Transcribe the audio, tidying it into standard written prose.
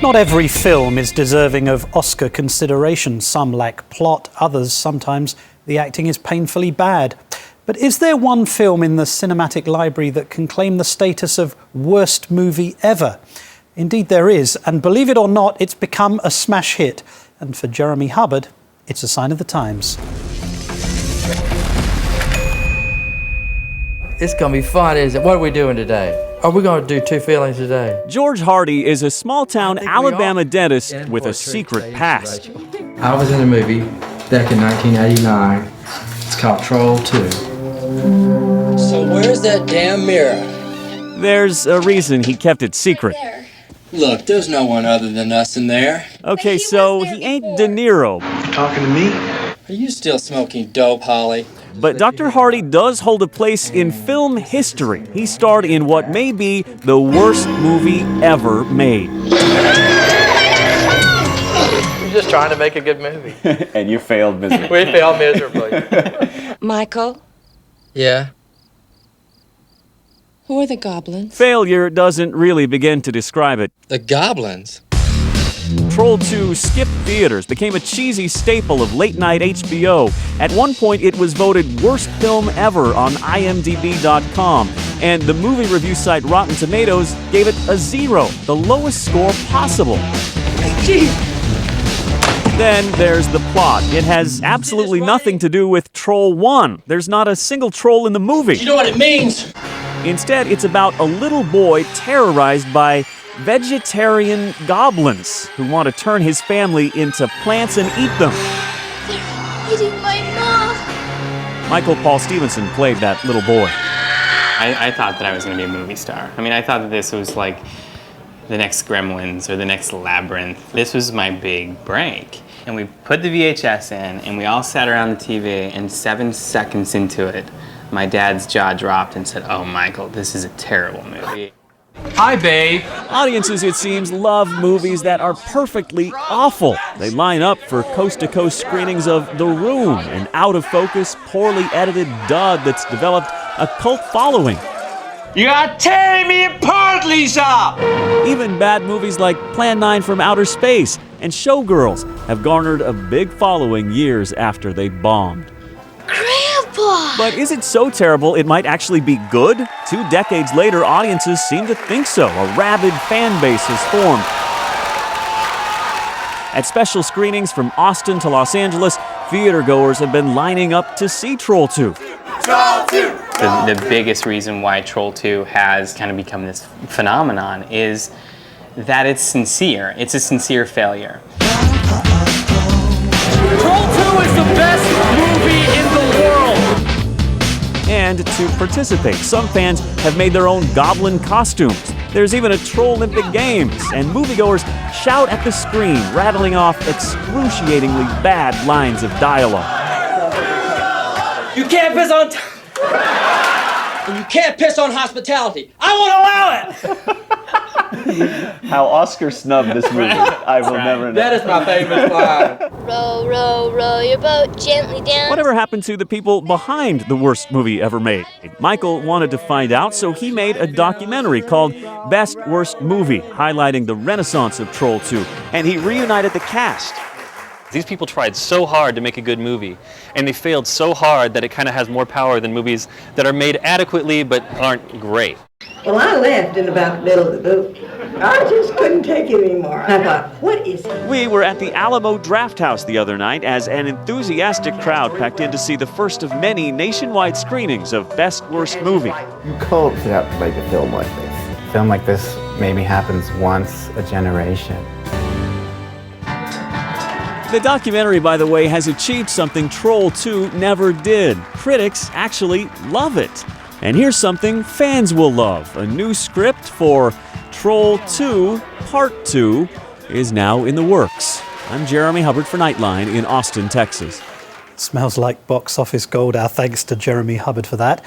Not every film is deserving of Oscar consideration. Some lack plot, others sometimes the acting is painfully bad. But is there one film in the cinematic library that can claim the status of worst movie ever? Indeed there is, and believe it or not, it's become a smash hit. And for Jeremy Hubbard, it's a sign of the times. It's gonna be fun, isn't it? What are we doing today? Are we gonna do Two Feelings today? George Hardy is a small-town Alabama dentist with a secret past. I was in a movie back in 1989. It's called Troll 2. So where's that damn mirror? There's a reason he kept it secret. Look, there's no one other than us in there. Okay, so he ain't De Niro. Talking to me? Are you still smoking dope, Holly? But Dr. Hardy does hold a place in film history. He starred in what may be the worst movie ever made. We're just trying to make a good movie. And you failed miserably. We failed miserably. Michael, Yeah. who are the goblins? Failure doesn't really begin to describe it. The goblins? Troll 2 skipped theaters, became a cheesy staple of late-night HBO. At one point, it was voted worst film ever on IMDb.com, and the movie review site Rotten Tomatoes gave it a 0, the lowest score possible. Then there's the plot. It has absolutely nothing to do with Troll 1. There's not a single troll in the movie. You know what it means? Instead, it's about a little boy terrorized by vegetarian goblins who want to turn his family into plants and eat them. They're eating my mom. Michael Paul Stevenson played that little boy. I thought that I was going to be a movie star. I mean, I thought that this was like the next Gremlins or the next Labyrinth. This was my big break. And we put the VHS in, and we all sat around the TV, and 7 seconds into it, my dad's jaw dropped and said, "Oh, Michael, this is a terrible movie." Hi, babe. Audiences, it seems, love movies that are perfectly awful. They line up for coast-to-coast screenings of The Room, an out-of-focus, poorly edited dud that's developed a cult following. You are tearing me apart, Lisa! Even bad movies like Plan 9 from Outer Space and Showgirls have garnered a big following years after they bombed. Grandpa! But is it so terrible it might actually be good? 2 decades later, audiences seem to think so. A rabid fan base has formed. At special screenings from Austin to Los Angeles, theatergoers have been lining up to see Troll 2. Troll 2! The biggest reason why Troll 2 has kind of become this phenomenon is that it's sincere. It's a sincere failure. Troll 2 is the best movie in the world! And to participate, some fans have made their own goblin costumes. There's even a Troll Olympic Games, and moviegoers shout at the screen, rattling off excruciatingly bad lines of dialogue. You can't piss on and you can't piss on hospitality. I won't allow it! How Oscar snubbed this movie, I will never know. That is my favorite line. Row, row, row your boat gently down. Whatever happened to the people behind the worst movie ever made? Michael wanted to find out, so he made a documentary called Best Worst Movie, highlighting the renaissance of Troll 2, and he reunited the cast. These people tried so hard to make a good movie, and they failed so hard that it kind of has more power than movies that are made adequately but aren't great. Well, I left in about the middle of the movie. I just couldn't take it anymore. I thought, what is it? We were at the Alamo Drafthouse the other night as an enthusiastic crowd packed in to see the first of many nationwide screenings of Best Worst Movie. You can't set out to make a film like this. A film like this maybe happens once a generation. The documentary, by the way, has achieved something Troll 2 never did. Critics actually love it. And here's something fans will love. A new script for Troll 2 Part 2 is now in the works. I'm Jeremy Hubbard for Nightline in Austin, Texas. Smells like box office gold. Our thanks to Jeremy Hubbard for that.